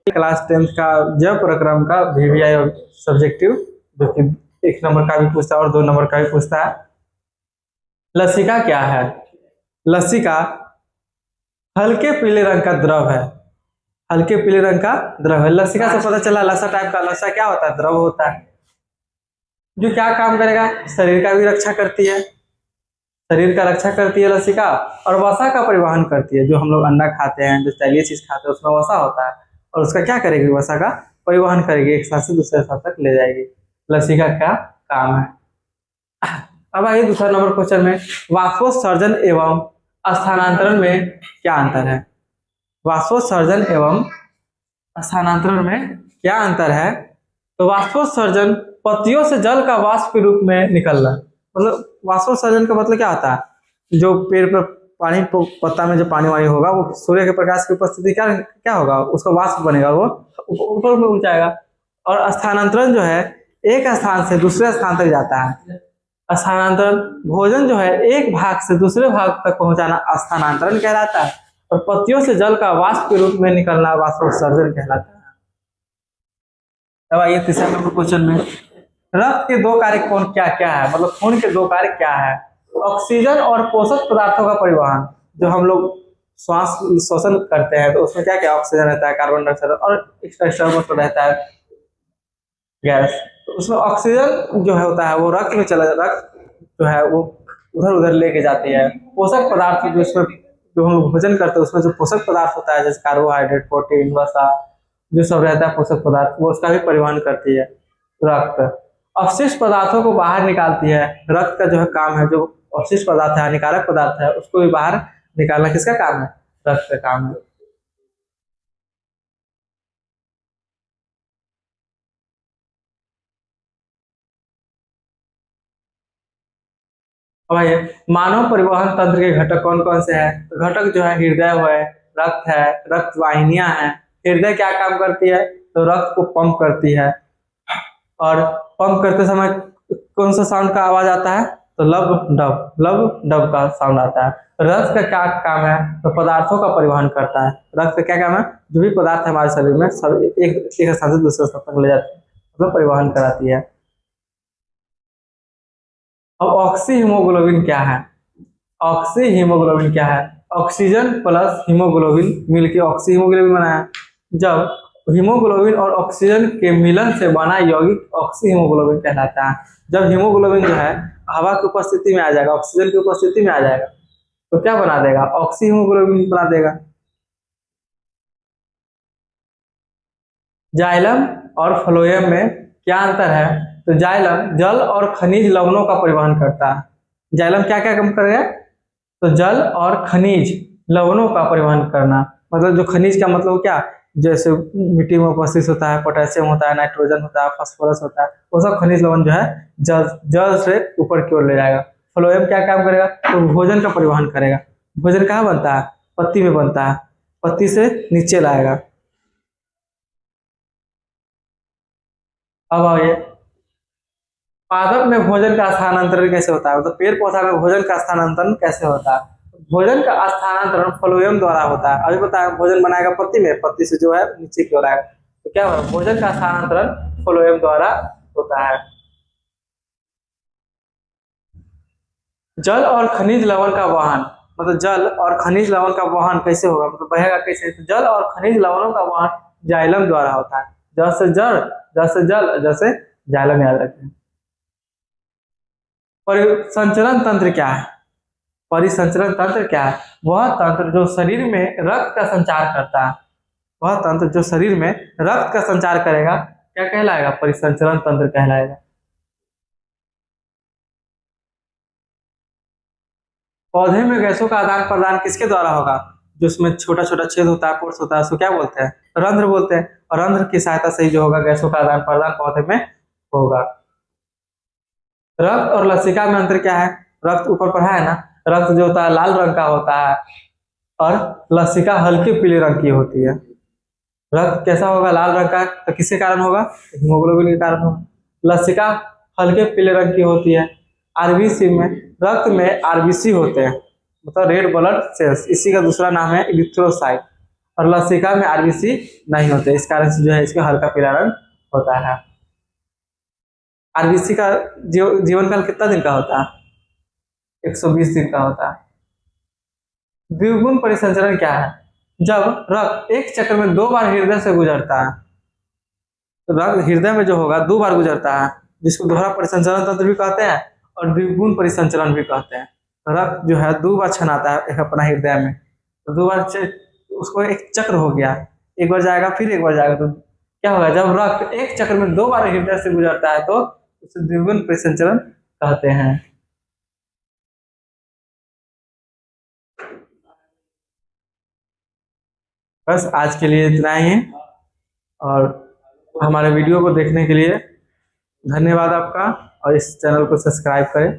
Class 10th का जब प्रक्रम का VVI सब्जेक्टिव, जो कि 1 नंबर का भी पूछता है और 2 नंबर का भी पूछता है। लसिका क्या है? लसिका हल्के पीले रंग का द्रव है। हल्के पीले रंग का द्रव है। लसिका से पता चला लसा टाइप का। लसा क्या होता है? द्रव होता है। जो क्या काम करेगा? शरीर का भी रक्षा करती है। शरीर का रक्षा करती है लसिका, और वसा का परिवहन करती है। जो हम लोग अंडा खाते हैं, जो तैलीय चीज खाते हैं, उसमें वसा होता है, और उसका क्या करेगी? वसा का परिवहन करेगी, एक स्थान से दूसरे स्थान तक ले जाएगी। लसिका का काम है। अब आइए दूसरा नंबर क्वेश्चन में, वाष्पोत्सर्जन एवं स्थानांतरण में क्या अंतर है? वाष्पोत्सर्जन एवं स्थानांतरण में क्या अंतर है? तो वाष्पोत्सर्जन पत्तियों से जल का वाष्प के रूप में निकलना। मतलब वाष्पोत्सर्जन का मतलब क्या होता है? जो पेड़ पर पानी, पत्ता में जो पानी वानी होगा, वो सूर्य के प्रकाश की उपस्थिति क्या होगा? उसका वाष्प बनेगा, वो ऊपर में उड़ जाएगा। और स्थानांतरण जो है, एक स्थान से दूसरे स्थान तक जाता है। स्थानांतरण, भोजन जो है एक भाग से दूसरे भाग तक पहुंचाना स्थानांतरण कहलाता है, और पत्तियों से जल का वाष्प के रूप में निकलना वाष्पोत्सर्जन कहलाता है। अब आइए तीसरा नंबर क्वेश्चन में, रक्त के 2 कार्य कौन क्या क्या है? मतलब खून के 2 कार्य क्या है? ऑक्सीजन और पोषक पदार्थों का परिवहन। जो हम लोग श्वास श्वसन करते हैं, तो उसमें क्या क्या ऑक्सीजन रहता है, कार्बन डाइऑक्साइड, और एक्स्ट्रा रहता है गैस। तो उसमें ऑक्सीजन जो है होता है, वो रक्त में रक्त जो है वो उधर उधर लेके जाती है। पोषक पदार्थ जो इसमें जो हम लोग भोजन करते हैं, उसमें जो पोषक पदार्थ होता है, जैसे कार्बोहाइड्रेट, प्रोटीन, वसा, जो सब रहता है पोषक पदार्थ, वो उसका भी परिवहन करती है रक्त। अवशिष्ट पदार्थों को बाहर निकालती है। रक्त का जो है काम है, जो अवशिष्ट पदार्थ है, हानिकारक पदार्थ है, उसको भी बाहर निकालना किसका काम है? रक्त का काम है। और ये मानव परिवहन तंत्र के घटक कौन कौन से हैं? तो घटक जो है, हृदय है, रक्त है, रक्त वाहिनियां हैं। हृदय क्या काम करती है? तो रक्त को पंप करती है, और पंप करते समय कौन सा साउंड का आवाज आता है? तो लब डब का साउंड आता है। रक्त का क्या काम है? तो पदार्थों का परिवहन करता है। रक्त का क्या काम है? जो भी पदार्थ है हमारे शरीर में, सब एक स्थान से दूसरे स्थान तक ले जाते हैं, मतलब परिवहन कराती है। अब ऑक्सी हीमोग्लोबिन क्या है? ऑक्सी हीमोग्लोबिन क्या है? ऑक्सीजन प्लस हीमोग्लोबिन मिलकर ऑक्सी हीमोग्लोबिन बना है। जब हीमोग्लोबिन और ऑक्सीजन के मिलन से बना यौगिक ऑक्सी हीमोग्लोबिन कहलाता है। जब हीमोग्लोबिन जो है हवा की उपस्थिति में आ जाएगा, ऑक्सीजन की उपस्थिति में आ जाएगा, तो क्या बना देगा? ऑक्सी हीमोग्लोबिन बना देगा। जाइलम और फ्लोएम में क्या अंतर है? तो जाइलम जल और खनिज लवणों का परिवहन करता है। जाइलम क्या क्या काम करेगा? तो जल और खनिज लवणों का परिवहन करना। मतलब जो खनिज का मतलब क्या? जैसे मिट्टी में उपस्थित होता है, पोटेशियम होता है, नाइट्रोजन होता है, फास्फोरस होता है, वो सब खनिज लवण जो है जल से ऊपर की ओर ले जाएगा। फ्लोएम क्या काम करेगा? तो भोजन का परिवहन करेगा। भोजन कहाँ बनता है? पत्ती में बनता है, पत्ती से नीचे लाएगा। अब आइए, पादप में भोजन का स्थानांतरण कैसे होता है? मतलब पेड़ पौधा में भोजन का स्थानांतरण कैसे होता है? भोजन का स्थानांतरण फ्लोएम द्वारा होता है। अभी बताया, भोजन बनाएगा पत्ती में, पत्ती से जो है नीचे की ओर आएगा, तो क्या होगा? भोजन का स्थानांतरण फ्लोएम द्वारा होता है। जल और खनिज लवण का वहन, मतलब जल और खनिज लवण का वहन कैसे होगा? मतलब बहेगा कैसे? तो जल और खनिज लवणों का वहन जाइलम द्वारा होता है। जल से जल, जल से जल, जल से जाइलम, याद रखें। परिसंचरण तंत्र क्या है? परिसंचरण तंत्र क्या है? वह तंत्र जो शरीर में रक्त का संचार करता है। वह तंत्र जो शरीर में रक्त का संचार करेगा, क्या कहलाएगा? परिसंचरण तंत्र कहलाएगा। पौधे में गैसों का आदान प्रदान किसके द्वारा होगा? जो उसमें छोटा छोटा छेद होता है, पोर्स होता है, उसको क्या बोलते हैं? रंध्र बोलते हैं। और रंध्र की सहायता से ही जो होगा गैसों का आदान प्रदान पौधे में होगा। रक्त और लसिका में अंतर क्या है? रक्त ऊपर पढ़ा है ना, रक्त जो होता है लाल रंग का होता है, और लसिका हल्के पीले रंग की होती है। रक्त कैसा होगा? लाल रंग का। तो किसके कारण होगा? हीमोग्लोबिन के कारण होगा। लसिका हल्के पीले रंग की होती है। आरबीसी में, रक्त में आरबीसी होते हैं, मतलब रेड ब्लड सेल्स, इसी का दूसरा नाम है इरिथ्रोसाइट। और लसिका में आरबीसी नहीं होते, इस कारण से जो है इसका हल्का पीला रंग होता है। आरबीसी का जीवन काल कितना दिन का होता है? 120 दिन का होता है। द्विगुण परिसंचरण क्या है? जब रक्त एक चक्र में 2 बार हृदय से गुजरता है, तो रक्त हृदय में जो होगा 2 बार गुजरता है, जिसको दोहरा परिसंचरण तंत्र भी कहते हैं और द्विगुण परिसंचरण भी कहते हैं। रक्त जो है 2 बार छनाता है एक अपना हृदय में, तो 2 बार उसको एक चक्र हो गया, एक बार जाएगा फिर एक बार जाएगा, तो क्या होगा? जब रक्त एक चक्र में 2 बार हृदय से गुजरता है तो उसे द्विगुण परिसंचरण कहते हैं। बस आज के लिए इतना ही, और हमारे वीडियो को देखने के लिए धन्यवाद आपका, और इस चैनल को सब्सक्राइब करें।